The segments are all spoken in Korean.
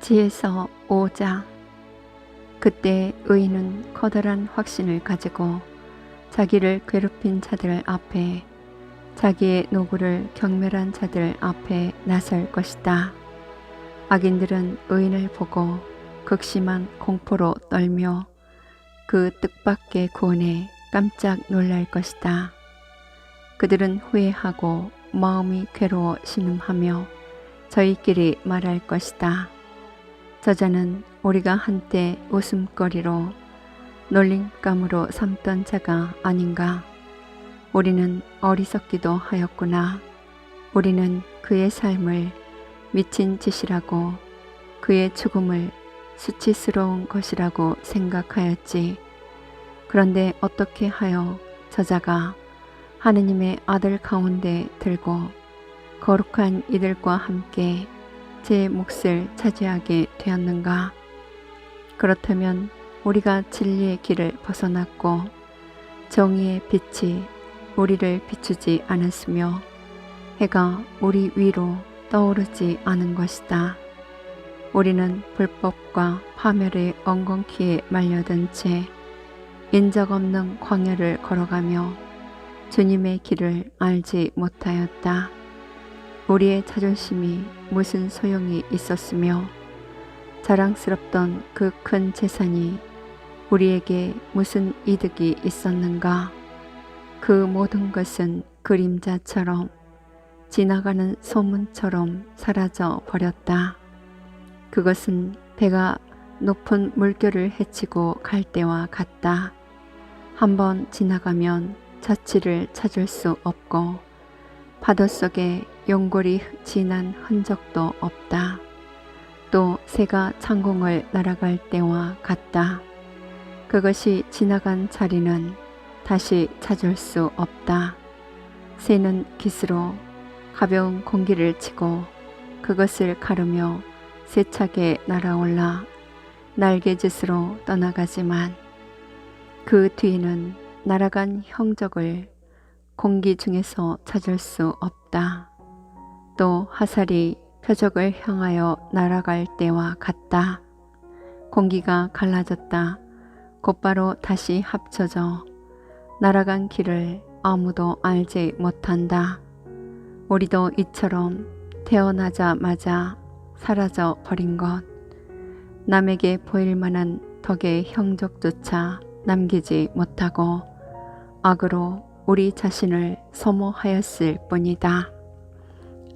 지혜서 5장. 그때 의인은 커다란 확신을 가지고 자기를 괴롭힌 자들 앞에, 자기의 노고를 경멸한 자들 앞에 나설 것이다. 악인들은 의인을 보고 극심한 공포로 떨며 그 뜻밖의 구원에 깜짝 놀랄 것이다. 그들은 후회하고 마음이 괴로워 신음하며 저희끼리 말할 것이다. 저자는 우리가 한때 웃음거리로 놀림감으로 삼던 자가 아닌가. 우리는 어리석기도 하였구나. 우리는 그의 삶을 미친 짓이라고, 그의 죽음을 수치스러운 것이라고 생각하였지. 그런데 어떻게 하여 저자가 하느님의 아들 가운데 들고 거룩한 이들과 함께 제 몫을 차지하게 되었는가? 그렇다면 우리가 진리의 길을 벗어났고 정의의 빛이 우리를 비추지 않았으며 해가 우리 위로 떠오르지 않은 것이다. 우리는 불법과 파멸의 엉겅퀴에 말려든 채 인적 없는 광야를 걸어가며 주님의 길을 알지 못하였다. 우리의 자존심이 무슨 소용이 있었으며 자랑스럽던 그 큰 재산이 우리에게 무슨 이득이 있었는가? 그 모든 것은 그림자처럼 지나가는 소문처럼 사라져 버렸다. 그것은 배가 높은 물결을 헤치고 갈 때와 같다. 한번 지나가면 자취를 찾을 수 없고 파도 속에 용골이 진한 흔적도 없다. 또 새가 창공을 날아갈 때와 같다. 그것이 지나간 자리는 다시 찾을 수 없다. 새는 깃으로 가벼운 공기를 치고 그것을 가르며 세차게 날아올라 날개짓으로 떠나가지만 그 뒤에는 날아간 형적을 공기 중에서 찾을 수 없다. 또 화살이 표적을 향하여 날아갈 때와 같다. 공기가 갈라졌다. 곧바로 다시 합쳐져 날아간 길을 아무도 알지 못한다. 우리도 이처럼 태어나자마자 사라져 버린 것, 남에게 보일 만한 덕의 형적조차 남기지 못하고 악으로 우리 자신을 소모하였을 뿐이다.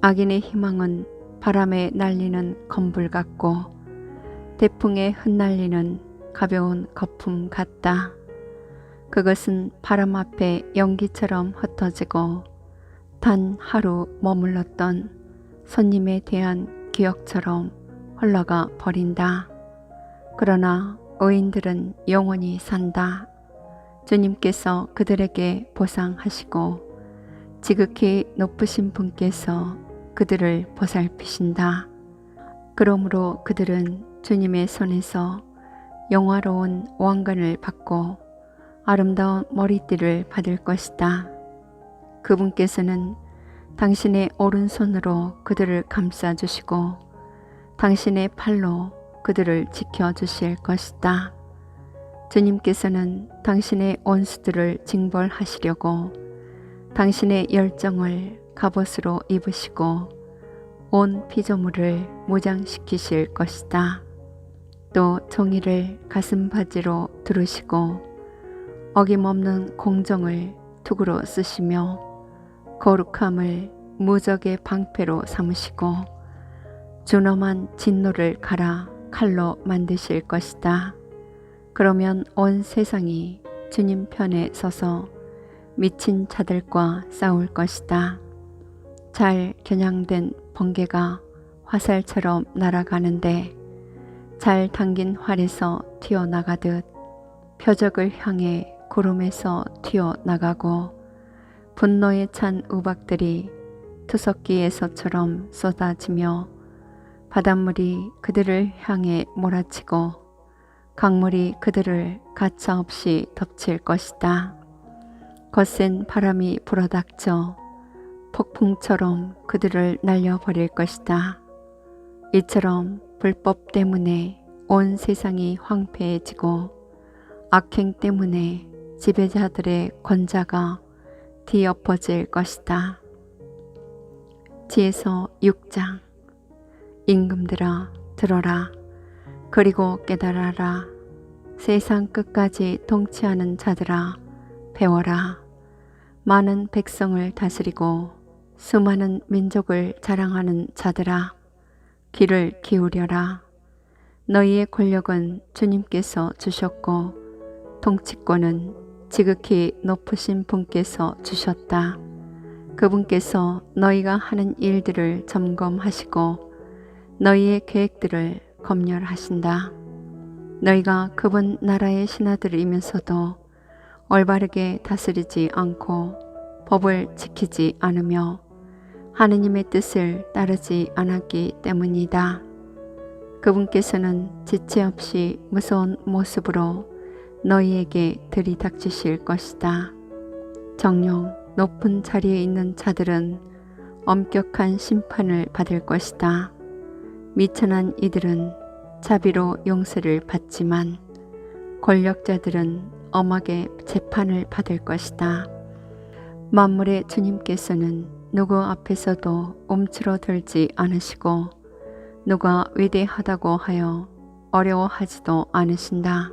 악인의 희망은 바람에 날리는 건불 같고 대풍에 흩날리는 가벼운 거품 같다. 그것은 바람 앞에 연기처럼 흩어지고 단 하루 머물렀던 손님에 대한 기억처럼 흘러가 버린다. 그러나 의인들은 영원히 산다. 주님께서 그들에게 보상하시고 지극히 높으신 분께서 그들을 보살피신다. 그러므로 그들은 주님의 손에서 영화로운 왕관을 받고 아름다운 머리띠를 받을 것이다. 그분께서는 당신의 오른손으로 그들을 감싸주시고 당신의 팔로 그들을 지켜주실 것이다. 주님께서는 당신의 원수들을 징벌하시려고 당신의 열정을 갑옷으로 입으시고 온 피조물을 무장시키실 것이다. 또 정의를 가슴바지로 두르시고 어김없는 공정을 투구로 쓰시며 거룩함을 무적의 방패로 삼으시고 준엄한 진노를 갈아 칼로 만드실 것이다. 그러면 온 세상이 주님 편에 서서 미친 자들과 싸울 것이다. 잘 겨냥된 번개가 화살처럼 날아가는데 잘 당긴 활에서 튀어나가듯 표적을 향해 구름에서 튀어나가고 분노에 찬 우박들이 투석기에서처럼 쏟아지며 바닷물이 그들을 향해 몰아치고 강물이 그들을 가차없이 덮칠 것이다. 거센 바람이 불어닥쳐 폭풍처럼 그들을 날려버릴 것이다. 이처럼 불법 때문에 온 세상이 황폐해지고 악행 때문에 지배자들의 권자가 뒤엎어질 것이다. 지에서 6장. 임금들아 들어라. 그리고 깨달아라. 세상 끝까지 통치하는 자들아 배워라. 많은 백성을 다스리고 수많은 민족을 자랑하는 자들아 귀를 기울여라. 너희의 권력은 주님께서 주셨고 통치권은 지극히 높으신 분께서 주셨다. 그분께서 너희가 하는 일들을 점검하시고 너희의 계획들을 검열하신다. 너희가 그분 나라의 신하들이면서도 올바르게 다스리지 않고 법을 지키지 않으며 하느님의 뜻을 따르지 않았기 때문이다. 그분께서는 지체 없이 무서운 모습으로 너희에게 들이닥치실 것이다. 정녕 높은 자리에 있는 자들은 엄격한 심판을 받을 것이다. 미천한 이들은 자비로 용서를 받지만 권력자들은 엄하게 재판을 받을 것이다. 만물의 주님께서는 누구 앞에서도 움츠러들지 않으시고 누가 위대하다고 하여 어려워하지도 않으신다.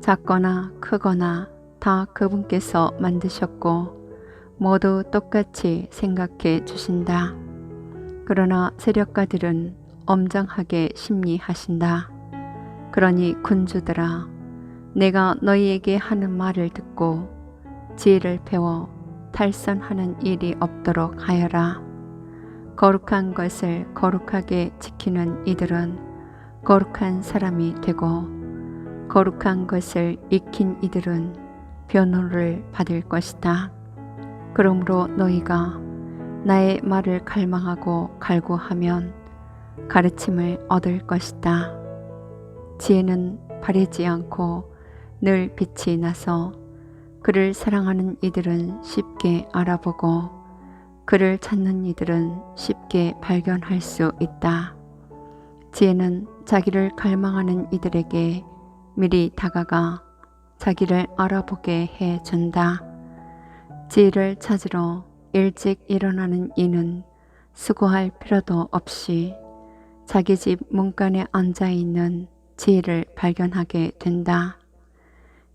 작거나 크거나 다 그분께서 만드셨고 모두 똑같이 생각해 주신다. 그러나 세력가들은 엄장하게 심리하신다. 그러니 군주들아 내가 너희에게 하는 말을 듣고 지혜를 배워 탈선하는 일이 없도록 하여라. 거룩한 것을 거룩하게 지키는 이들은 거룩한 사람이 되고 거룩한 것을 익힌 이들은 변호를 받을 것이다. 그러므로 너희가 나의 말을 갈망하고 갈구하면 가르침을 얻을 것이다. 지혜는 바래지 않고 늘 빛이 나서 그를 사랑하는 이들은 쉽게 알아보고 그를 찾는 이들은 쉽게 발견할 수 있다. 지혜는 자기를 갈망하는 이들에게 미리 다가가 자기를 알아보게 해준다. 지혜를 찾으러 일찍 일어나는 이는 수고할 필요도 없이 자기 집 문간에 앉아있는 지혜를 발견하게 된다.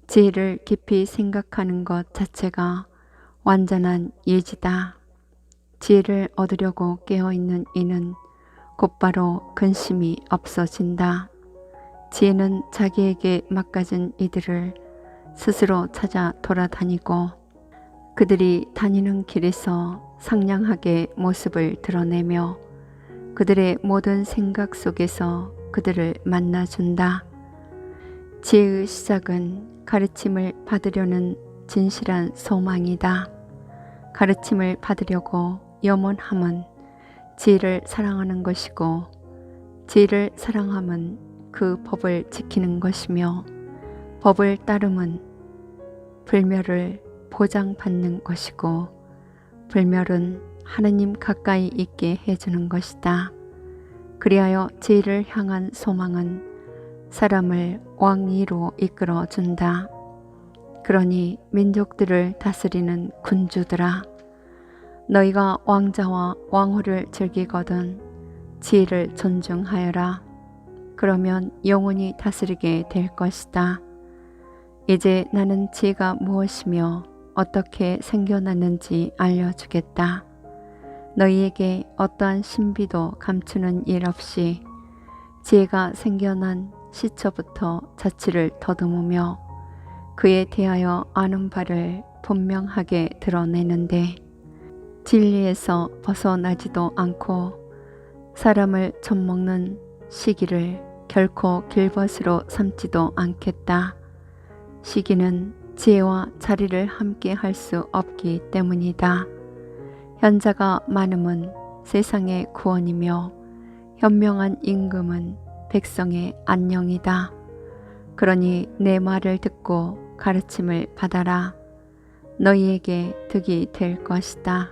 지혜를 깊이 생각하는 것 자체가 완전한 예지다. 지혜를 얻으려고 깨어있는 이는 곧바로 근심이 없어진다. 지혜는 자기에게 맡겨진 이들을 스스로 찾아 돌아다니고 그들이 다니는 길에서 상냥하게 모습을 드러내며 그들의 모든 생각 속에서 그들을 만나준다. 지혜의 시작은 가르침을 받으려는 진실한 소망이다. 가르침을 받으려고 염원함은 지혜를 사랑하는 것이고 지혜를 사랑함은 그 법을 지키는 것이며 법을 따름은 불멸을 보장받는 것이고 불멸은 하느님 가까이 있게 해주는 것이다. 그리하여 지혜를 향한 소망은 사람을 왕위로 이끌어 준다. 그러니 민족들을 다스리는 군주들아 너희가 왕자와 왕후를 즐기거든 지혜를 존중하여라. 그러면 영원히 다스리게 될 것이다. 이제 나는 지혜가 무엇이며 어떻게 생겨났는지 알려주겠다. 너희에게 어떠한 신비도 감추는 일 없이 지혜가 생겨난 시초부터 자취를 더듬으며 그에 대하여 아는 바를 분명하게 드러내는데 진리에서 벗어나지도 않고 사람을 젖먹는 시기를 결코 길벗으로 삼지도 않겠다. 시기는 지혜와 자리를 함께 할 수 없기 때문이다. 현자가 많음은 세상의 구원이며 현명한 임금은 백성의 안녕이다. 그러니 내 말을 듣고 가르침을 받아라. 너희에게 득이 될 것이다.